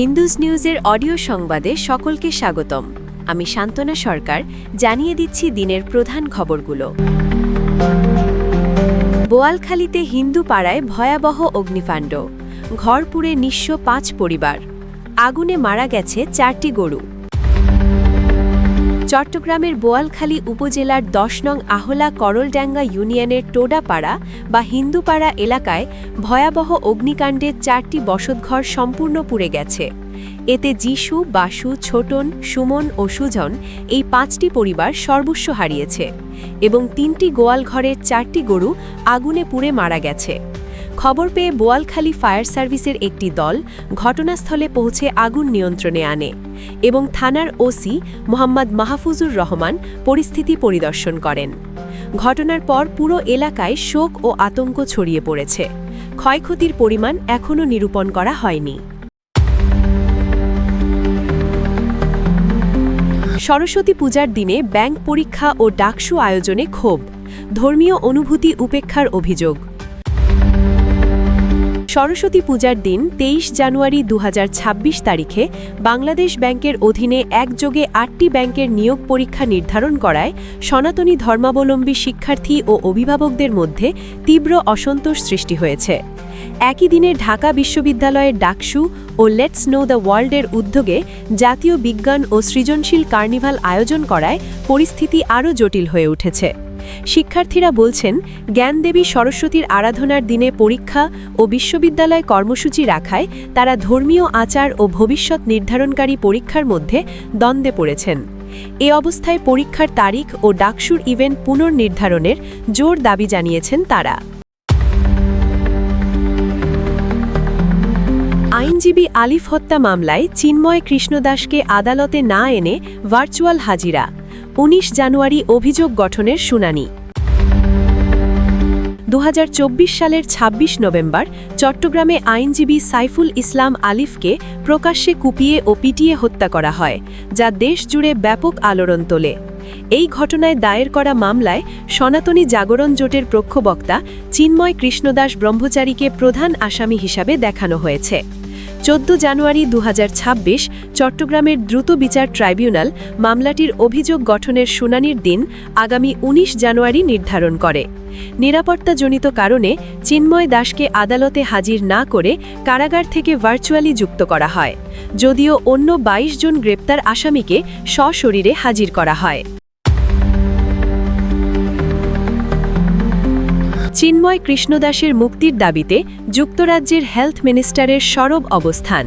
Hindus নিউজের audio সংবাদে সকলকে স্বাগতম। আমি শান্তনা সরকার জানিয়ে দিচ্ছি দিনের প্রধান খবরগুলো। বোয়ালখালীতে হিন্দু পাড়ায় ভয়াবহ অগ্নিকাণ্ড, ঘর পুড়ে নিঃস্ব ৫ পরিবার, আগুনে মারা গেছে ৪টি গরু। চট্টগ্রামের বোয়ালখালী উপজেলার ১০ নং আহলা করলডাঙ্গা ইউনিয়নের টোডাপাড়া বা হিন্দুপাড়া এলাকায় ভয়াবহ অগ্নিকাণ্ডে ৪টি বসতঘর সম্পূর্ণ পুড়ে গেছে। এতে যিশু, বাসু, ছোটন, সুমন ও সুজন এই ৫টি পরিবার সর্বস্ব হারিয়েছে এবং ৩টি গোয়ালঘরের ৪টি গরু আগুনে পুড়ে মারা গেছে। খবর পেয়ে বোয়ালখালী ফায়ার সার্ভিসের একটি দল ঘটনাস্থলে পৌঁছে আগুন নিয়ন্ত্রণে আনে এবং থানার ওসি মোহাম্মদ মাহফুজুর রহমান পরিস্থিতি পরিদর্শন করেন। ঘটনার পর পুরো এলাকায় শোক ও আতঙ্ক ছড়িয়ে পড়েছে। ক্ষয়ক্ষতির পরিমাণ এখনও নিরূপণ করা হয়নি। সরস্বতী পূজার দিনে ব্যাংক পরীক্ষা ও ডাকসু আয়োজনে ক্ষোভ, ধর্মীয় অনুভূতি উপেক্ষার অভিযোগ। সরস্বতী পূজার দিন ২৩ জানুয়ারি ২০২৬ তারিখে বাংলাদেশ ব্যাংকের অধীনে একযোগে ৮টি ব্যাংকের নিয়োগ পরীক্ষা নির্ধারণ করায় সনাতনী ধর্মাবলম্বী শিক্ষার্থী ও অভিভাবকদের মধ্যে তীব্র অসন্তোষ সৃষ্টি হয়েছে। একই দিনে ঢাকা বিশ্ববিদ্যালয়ের ডাকসু ও লেটস নো দ্য ওয়ার্ল্ডের উদ্যোগে জাতীয় বিজ্ঞান ও সৃজনশীল কার্নিভাল আয়োজন করায় পরিস্থিতি আরও জটিল হয়ে উঠেছে। শিক্ষার্থীরা বলছেন, জ্ঞানদেবী সরস্বতীর আরাধনার দিনে পরীক্ষা ও বিশ্ববিদ্যালয় কর্মসূচি রাখায় তারা ধর্মীয় আচার ও ভবিষ্যৎ নির্ধারণকারী পরীক্ষার মধ্যে দ্বন্দ্বে পড়েছেন। এ অবস্থায় পরীক্ষার তারিখ ও ডাকসুর ইভেন্ট পুনর্নির্ধারণের জোর দাবি জানিয়েছেন তারা। আইনজীবী আলিফ হত্যা মামলায় চিন্ময় কৃষ্ণদাসকে আদালতে না এনে ভার্চুয়াল হাজিরা, ১৯ জানুয়ারি অভিযোগ গঠনের শুনানি। ২০২৪ সালের ২৬ নভেম্বর চট্টগ্রামে আইনজীবী সাইফুল ইসলাম আলিফকে প্রকাশ্যে কুপিয়ে ও পিটিয়ে হত্যা করা হয়, যা দেশ জুড়ে ব্যাপক আলোড়ন তোলে। এই ঘটনায় দায়ের করা মামলায় সনাতনী জাগরণ জোটের প্রক্ষবক্তা চিন্ময় কৃষ্ণদাস ব্রহ্মচারীকে প্রধান আসামি হিসাবে দেখানো হয়েছে। ১৪ জানুয়ারি ২০২৬ চট্টগ্রামের দ্রুত বিচার ট্রাইব্যুনাল মামলাটির অভিযোগ গঠনের শুনানির দিন আগামী ১৯ জানুয়ারি নির্ধারণ করে। নিরাপত্তাজনিত কারণে চিন্ময় দাসকে আদালতে হাজির না করে কারাগার থেকে ভার্চুয়ালি যুক্ত করা হয়, যদিও অন্য ২২ জন গ্রেপ্তার আসামিকে সশরীরে হাজির করা হয়। চিন্ময় কৃষ্ণদাসের মুক্তির দাবিতে যুক্তরাজ্যের হেলথ মিনিস্টারের সরব অবস্থান।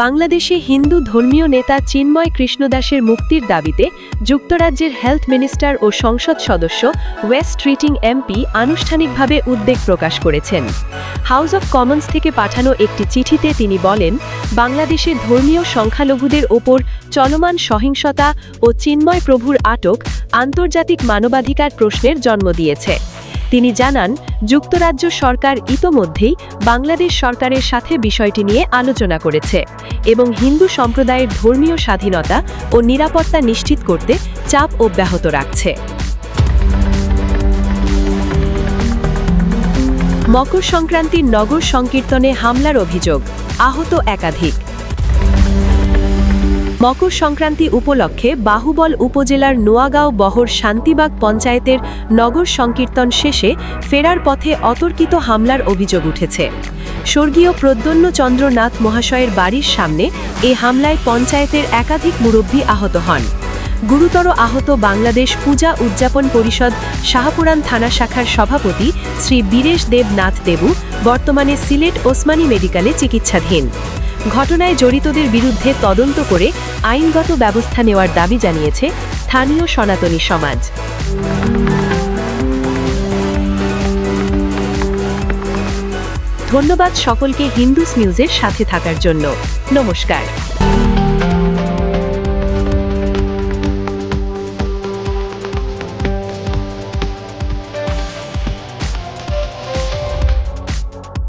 বাংলাদেশে হিন্দু ধর্মীয় নেতা চিন্ময় কৃষ্ণদাসের মুক্তির দাবিতে যুক্তরাজ্যের হেলথ মিনিস্টার ও সংসদ সদস্য ওয়েস্ট স্ট্রিটিং এমপি আনুষ্ঠানিকভাবে উদ্বেগ প্রকাশ করেছেন। হাউস অব কমন্স থেকে পাঠানো একটি চিঠিতে তিনি বলেন, বাংলাদেশে ধর্মীয় সংখ্যালঘুদের ওপর চলমান সহিংসতা ও চিন্ময় প্রভুর আটক আন্তর্জাতিক মানবাধিকার প্রশ্নের জন্ম দিয়েছে। তিনি জানান, যুক্তরাজ্য সরকার ইতোমধ্যেই বাংলাদেশ সরকারের সাথে বিষয়টি নিয়ে আলোচনা করেছে এবং হিন্দু সম্প্রদায়ের ধর্মীয় স্বাধীনতা ও নিরাপত্তা নিশ্চিত করতে চাপ অব্যাহত রাখছে। মকর সংক্রান্তির নগর সংকীর্তনে হামলার অভিযোগ, আহত একাধিক। মকর সংক্রান্তি উপলক্ষে বাহুবল উপজেলার নোয়াগাঁও বহর শান্তিবাগ পঞ্চায়েতের নগর সংকীর্তন শেষে ফেরার পথে অতর্কিত হামলার অভিযোগ উঠেছে। স্বর্গীয় প্রদ্যোন্নচন্দ্রনাথ মহাশয়ের বাড়ির সামনে এ হামলায় পঞ্চায়েতের একাধিক মুরব্বী আহত হন। গুরুতর আহত বাংলাদেশ পূজা উদযাপন পরিষদ শাহপুরান থানা শাখার সভাপতি শ্রী বীরেশ দেব নাথ দেবু বর্তমানে সিলেট ওসমানী মেডিকেলে চিকিৎসাধীন। ঘটনায় জড়িতদের বিরুদ্ধে তদন্ত করে আইনগত ব্যবস্থা নেওয়ার দাবি জানিয়েছে স্থানীয় সনাতনী সমাজ। ধন্যবাদ সকলকে হিন্দুজ নিউজের সাথে থাকার জন্য। নমস্কার।